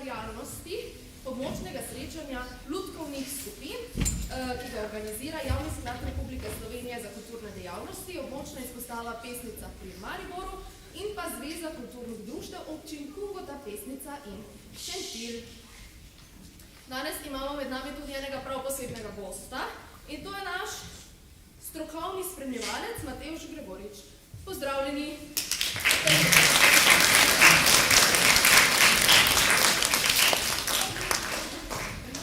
dejavnosti območnega srečanja lutkovnih skupin, ki ga organizira Javni sklad Republike Slovenije za kulturne dejavnosti, območna izpostava Pesnica pri Mariboru in pa Zveza kulturnih društev občin Kungota, Pesnica in Šentilj. Danes imamo med nami tudi enega prav posebnega gosta in to je naš strokovni spremljevalec Matevž Gregorič. Pozdravljeni!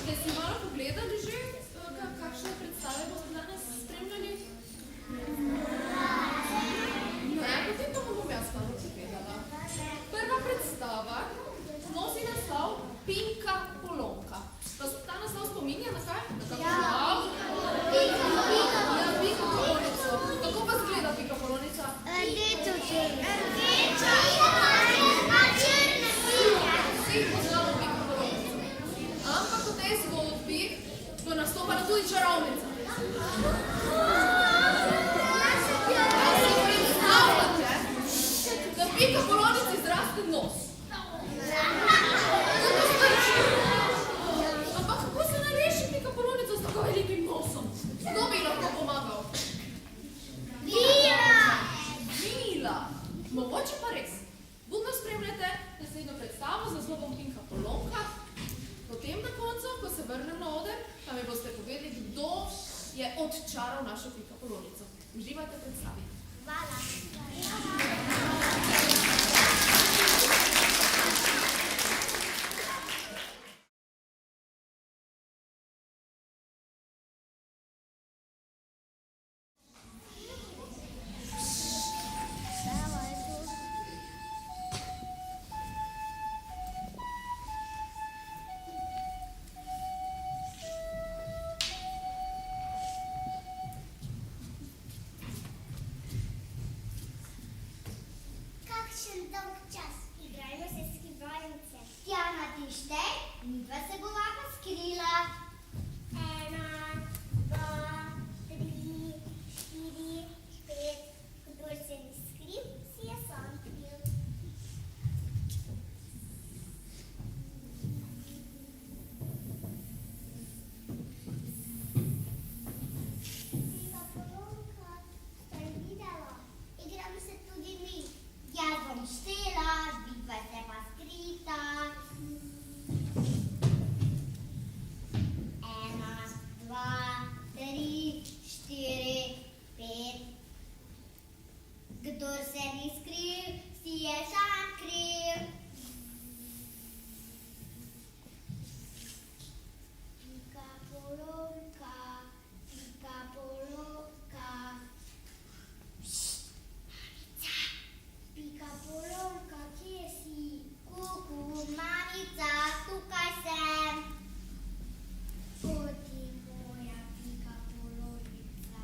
Ste si malo pogledali že, kakšne predstave boste danes spremljali? Ne, potem pa bom jaz malo povedala. Prva predstava nosi naslov Pinka Polonka. Vas ta naslov spominja na kaj? Na kakšen naslov? Pinka Polonico. Kako pa zgleda Pinka Polonica? Vsi poznamo Pinka Polonico. Ampak v tej zgodbi bo nastopala tudi čarovnica. A si predstavljate, da Pinka Polonici zraste nos? Ampak kako se nareši Pinka Polonica s tako velikim nosom? Kdo bi lahko pomagal? Mila! Mogoče pa res. Budno spremljate naslednjo predstavo z naslovom Pinka Polonka. Potem na koncu, ko se vrnem na oder, pa mi boste povedali, kdo je odčaral našo Pinka Polonico. Uživajte v predstavi. Hvala. Dolg čas. Igrajmo se skrivajnice. Tjana, ti štej, midva se bova pa skrila. 1, 2, 3, 4, 5. Kdor se ni skril, si je sam kriv. Pinka Polonka, sta jo videla? Igramo se tudi mi. Jaz bom štela, vidva se pa skrita. 1, 2, 3, 4, 5. Kdor se ni skril, si je sam kriv. Pinka Polonka, Pinka Polonka. Pinka Polonka, kje si? Kuku, mamica, tukaj sem. Poti moja Pinka Polonica.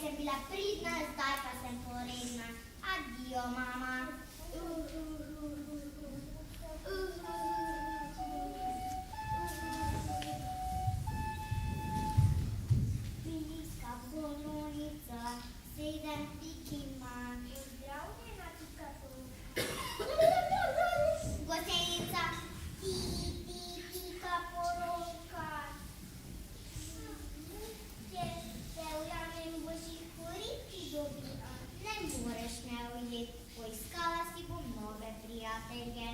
sem bila pridna, zdaj pa sem poredna. Adijo, mama. Pika polonica, 7 pik ima. Pozdravljena, pika polonica. Gosenica, ti, pika polonka. Če se ujamem, boš jih koriti dobila. Ne moreš me ujeti, poiskala si bom nove prijatelje.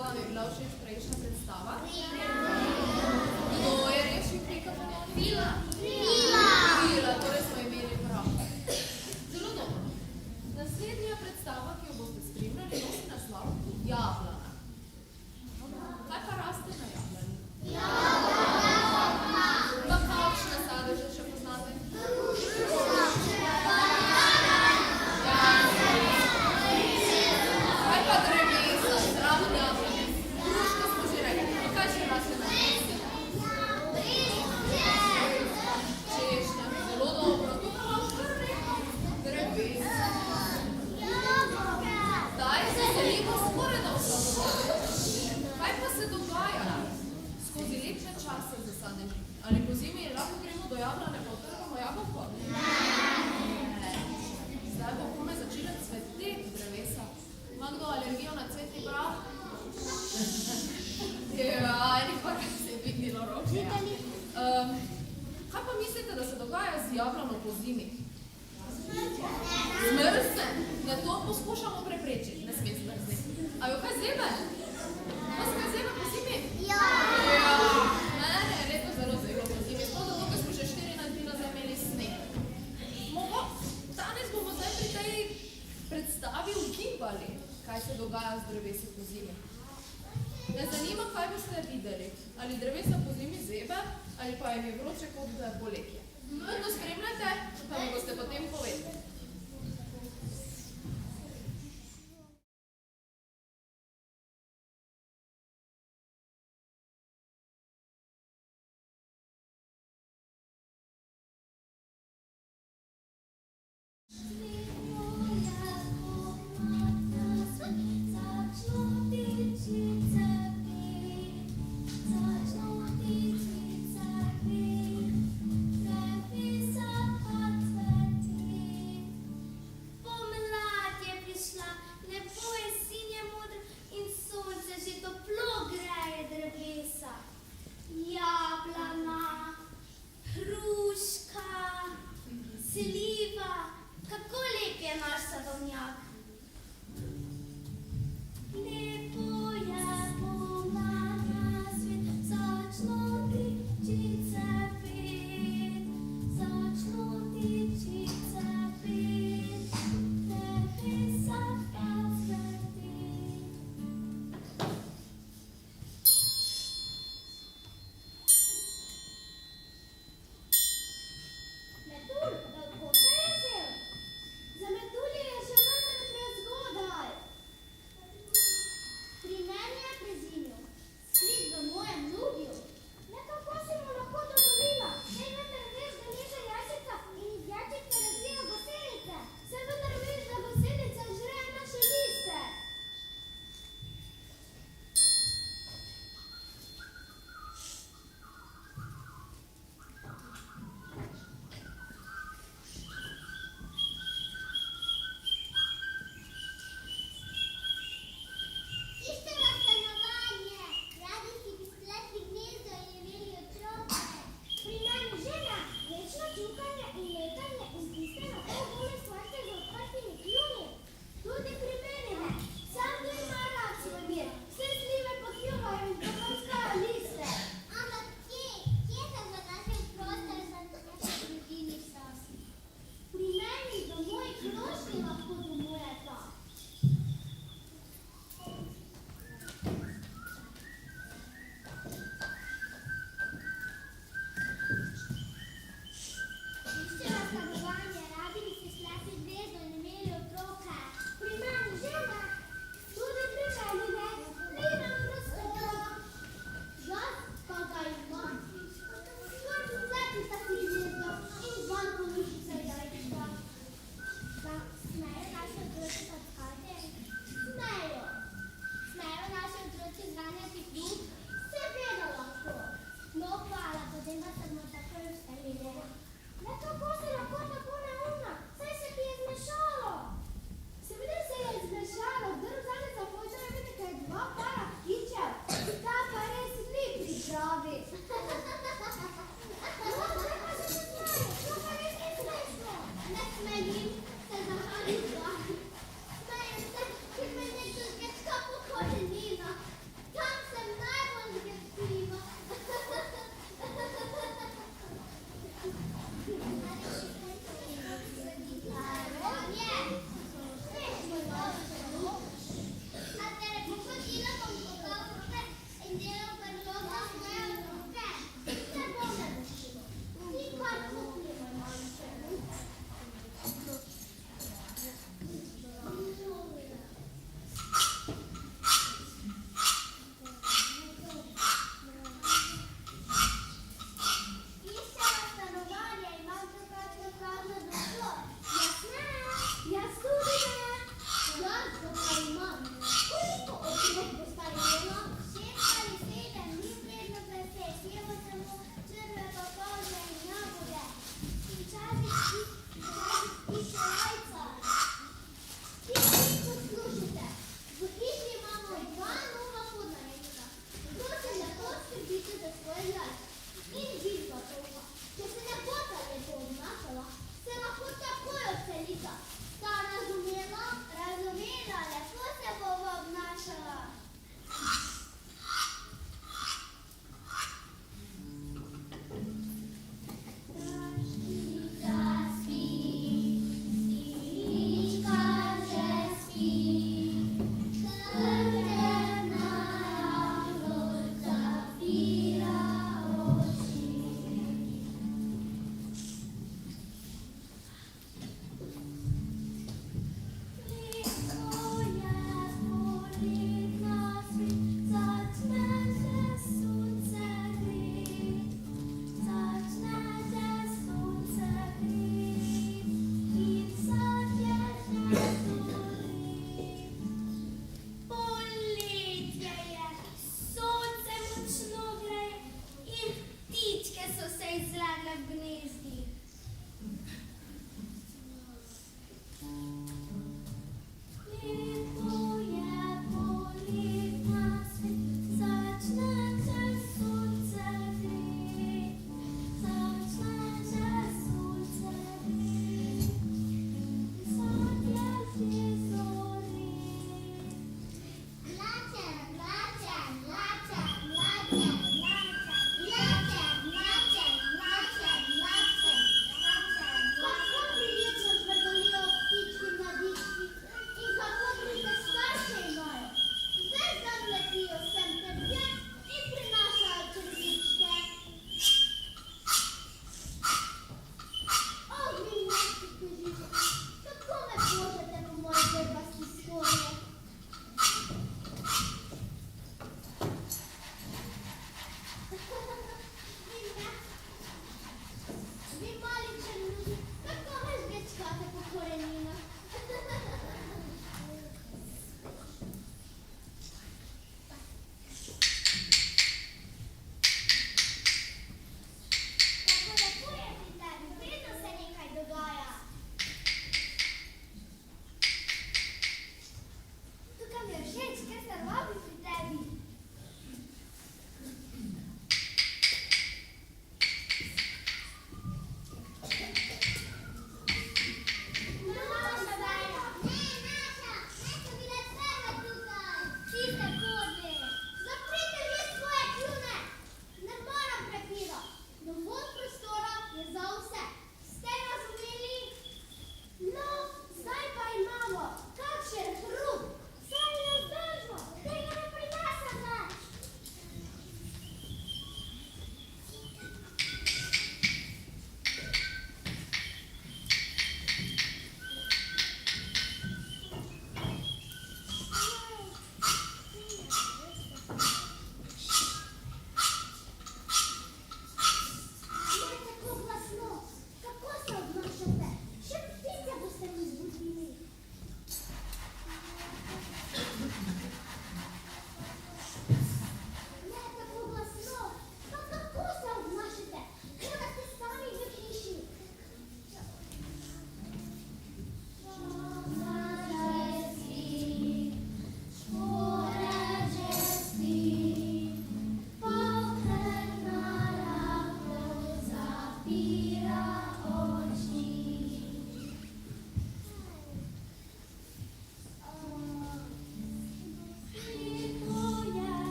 Vam je bila všeč prejšnja predstava? Kdo je rešil pika polonica? Vila, torej smo imeli prav. Zelo dobro. Naslednja predstava, ki jo boste spremljali, nosi naslov Jablana. Kaj pa raste na jablani? Pa kakšne sadeže še poznate? Kaj pa drevesa, zraven jablane? Hruške smo že rekli. Pa kaj še raste na jablani? Češnja, zelo dobro. To pa vam kar rekel. Drevesa. Zdaj se selimo skoraj da v Slavovod. Kaj pa se dogaja? Skozi lepše čase zasadeni. Ali po zimi lahko gremo do jablane pa otrgamo jabolko? Ne. Zdaj bo komaj začela cveteti drevesa. Ima kdo alergijo na cvetni prah? Eni pa se je dvignilo roke. Kaj pa mislite, da se dogaja z jablano po zimi? Zmrzne. Da to poskušamo preprečiti. Ne sme zmrzniti. A jo kaj zebe? Vas kaj zebe po zimi? Ja. Mene je leto zelo zebe po zimi. Sploh zato, ker smo že 14 dni nazaj imeli sneg. Danes bomo zdaj pri tej predstavi ugibali, kaj se dogaja z drevesi po zimi. Me zanima, kaj boste videli. Ali drevesa po zimi zebe, ali pa jim je vroče kot poletje. Vedno spremljate, pa mi boste potem povedali.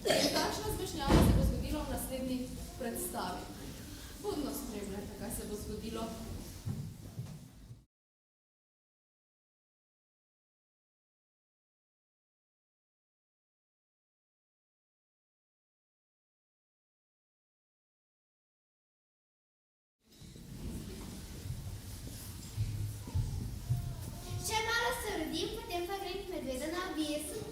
Kakšna zmešnjava se bo zgodila v naslednji predstavi? Budno spremljajte, kaj se bo zgodilo. Še malo se rodim, potem pa grem k medvedu na obisk.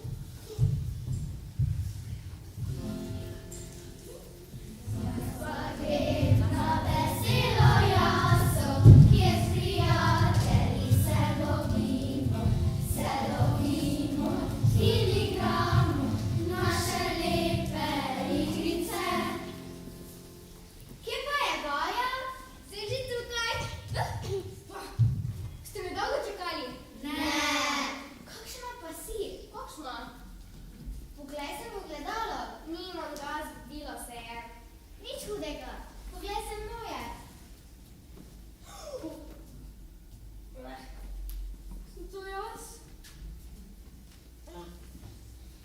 Kje pa je Gaja? Si že tukaj? Ste me dolgo čakali? Ne. Kakšna pa si? Kakšna? Poglej se v ogledalo. Nimam ga, zbudilo se je. Nič hudega. Poglej se moje. Sem to jaz?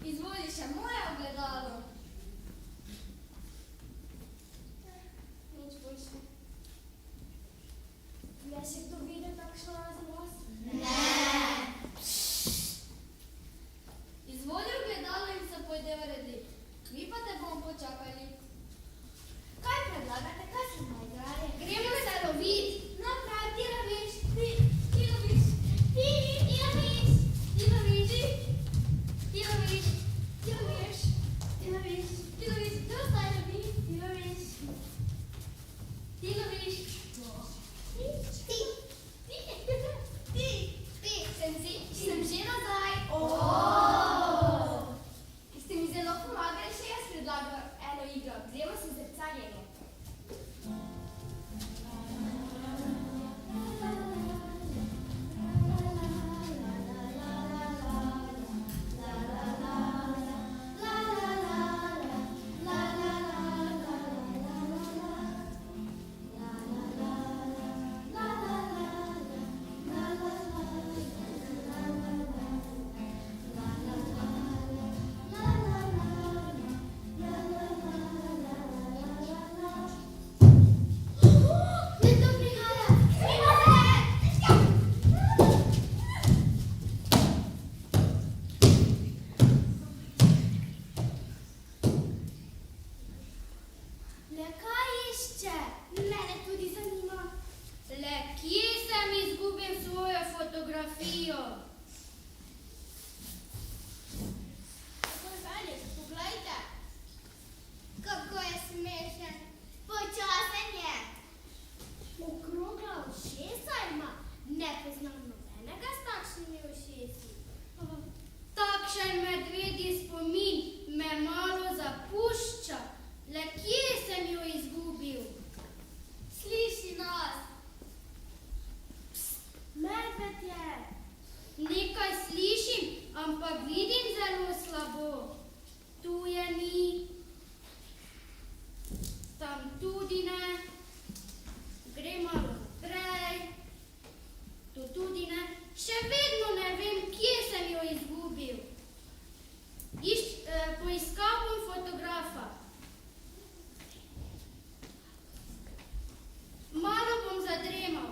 Izvoli še moje ogledalo. Nič boljše. Je še kdo videl takšno razen vas? Ne. Izvoli ogledalo in se pojde urediti. Mi pa te bomo počakali. Kaj predlagate? Kaj smo igrali? Gremo se lovit. No, prav, ti loviš. Ti loviš. Ti loviš. Ti loviš. Ti loviš. Ti loviš. Ti loviš. Ti loviš. Kdo zdaj lovi? Ti loviš. Ti loviš. Ti. Ti. Sem že nazaj. Ste mi zelo pomagali, še jaz predlagam eno igro. Gremo se zrcaljenje. Nekdo prihaja. Skriva se! Le kaj išče? Mene tudi zanima. Le kje sem izgubil svojo fotografijo? Poglejte. Kako je smešen. Počasen je. Okrogla ušesa ima. Ne poznam nobenega s takšnimi ušesi. Takšen medvedji spomin me malo zapušča. Le kje sem jo izgubil? Sliši nas. Medved je. Nekaj slišim, ampak vidim zelo slabo. Tu je ni. Tam tudi ne. Gre malo naprej. Tu tudi ne. Še vedno ne vem, kje sem jo izgubil. Poiskal bom fotografa. Malo bom zadremal.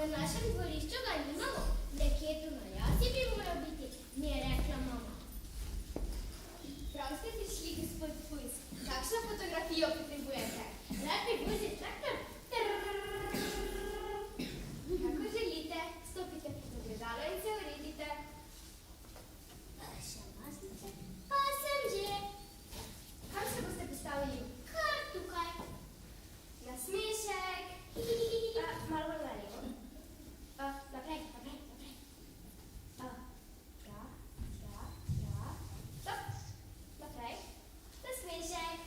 v našem dvorišču ga nimamo. Nekje tu na jasi bi moral biti, mi je rekla mama. Prav ste prišli, gospod Fujs. Kakšno fotografijo potrebujete? Rad bi vozil traktor. Kako želite, stopite pred ogledalo in se uredite. Še masnice? Pa sem že. Kam se boste postavili? Kar tukaj. Nasmešek. Malo bolj na levo. Naprej. Stop. Naprej. Nasmešek.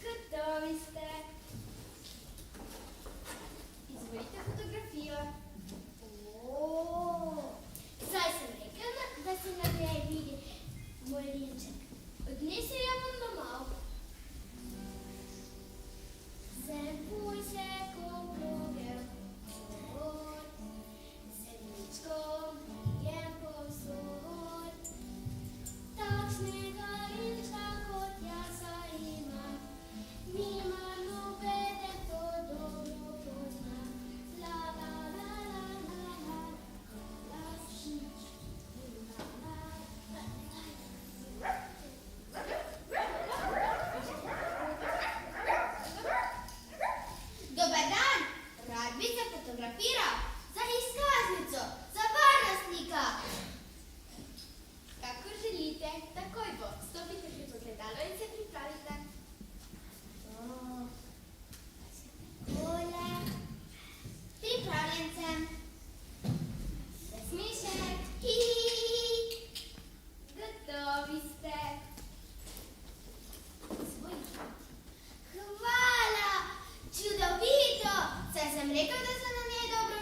Gotovi ste. Izvolite fotografijo. Zdaj sem rekel, da se na njej vidi moj linček. Odnesel jo bom domov. Zemljuj se, ko vloge vhod, zemljičkom jem povsod. Takšnega linčka kot jaz imam, nima nobeden, to dobro pozna. La la la la la la, lasič, la la la la. Dober dan, rad bi se fotografiral za izkaznico, za varnostnika. Kakor želite, takoj bo. Stopite pred ogledalo in se pripravite. Tole. Pripravljen sem. Nasmešek. Gotovi ste. Izvolite. Hvala, čudovito. Saj sem rekel, da se na njej dobro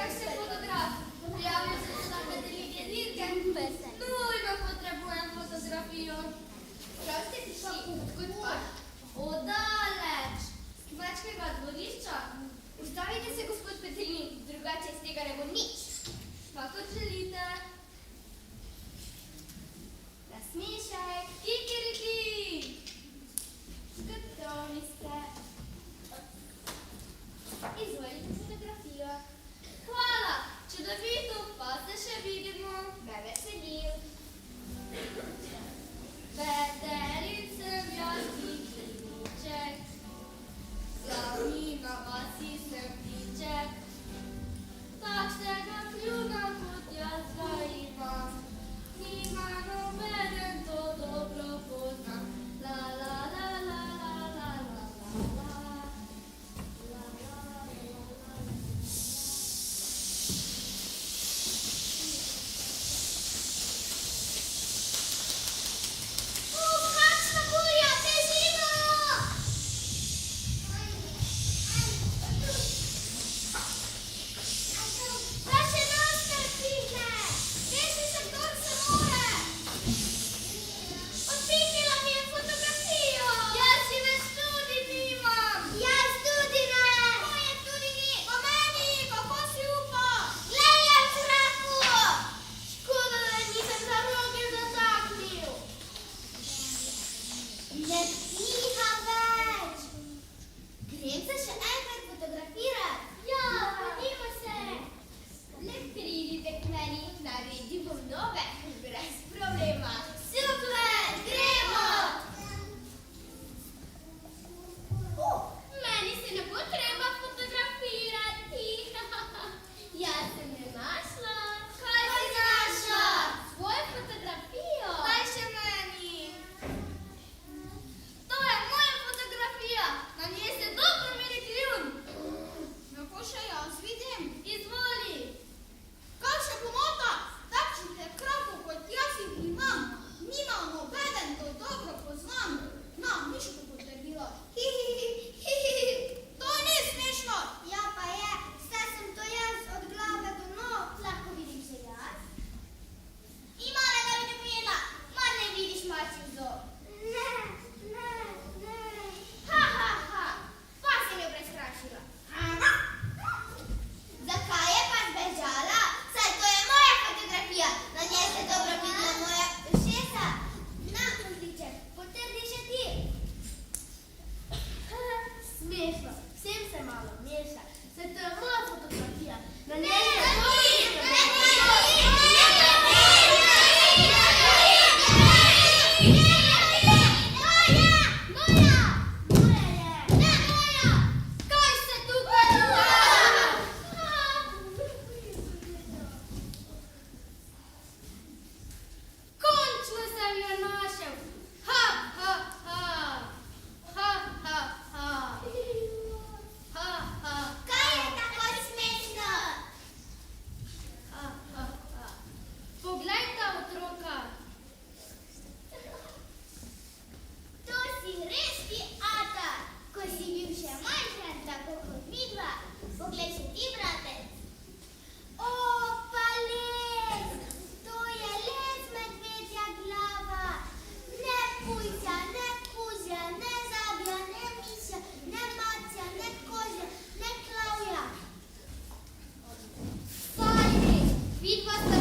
kakšen fotograf. Prijavil se za televizije dirke. Nujno potrebujem fotografijo. Prav ste prišli, odkud pa? Odaleč. Z kmečkega dvorišča. Ustavite se, gospod Petelin, drugače iz tega ne bo nič. Pa kot želite. Nasmešek. Kikiriki. Gotovi ste. Izvolite fotografijo. Hvala. Čudovito, pa se še vidimo. Me veseli. Veterin sem jaz, Kikiriček. Slavni na vasi sem ptiček. Takšnega kljuna kot jaz ga imam. Nima nobeden to dobro poznam. La la la la la la la la la. La la la la la. Kakšna burja, bežimo! Vaše noske pihne! Beži se, kdor se more! Odpihnila mi je fotografijo! Jaz si več tudi nimam. Jaz tudi ne! Moje tudi ni. Pa meni, kako si upa? Glej, je v zraku! Škoda, da nisem za roge zataknil. Ne piham več! Grem se še enkrat fotografirat. Ja, pojdimo se. Le pridite k meni, naredil bom nove, brez problema. Super, gremo! Meni se ne bo treba fotografirati. Jaz sem jo našla. Kaj si našla? Svojo fotografijo. Daj še meni. To je moja fotografija. Na njej se dobro vidi kljun. Lahko še jaz vidim? Izvoli. Kakšna pomota? Takšnih krokov kot jaz jih imam. Nima nobeden to dobro poznan. No, ni še to potrdilo. To ni smešno. Ja, pa je. Vse sem to jaz od glave do nog. Lahko vidim še jaz? I malega bi te pojedla. Mar ne vidiš mačin zob? Ne, ne, ne. Ha, ha, ha, pa sem jo prestrašila. Zakaj je pa zbežala? Saj to je moja fotografija. Na njej se dobro vidijo moja ušesa. Na, Kozliček, potrdi še ti. Smešno. Vsem se malo meša. Se to je moja fotografija. Na Ne, njej se ne, dobro ne, vidi. Kaj se tukaj dogaja? Končno sem jo našel. Ha, ha, ha. Ha, ha, ha. Ha, ha. Kaj je tako smešno? Ha, ha, ha. Poglej ta otroka. To si res ti, Ata, ko si bil še majhen, tako kot midva. Poglej še ti, bratec. O, pa les! To je les, medvedja glava. Ne pujsja, ne kuzja, ne zabja, ne misja, ne macija, ne kozja, ne klavja. Saj res, vidva sta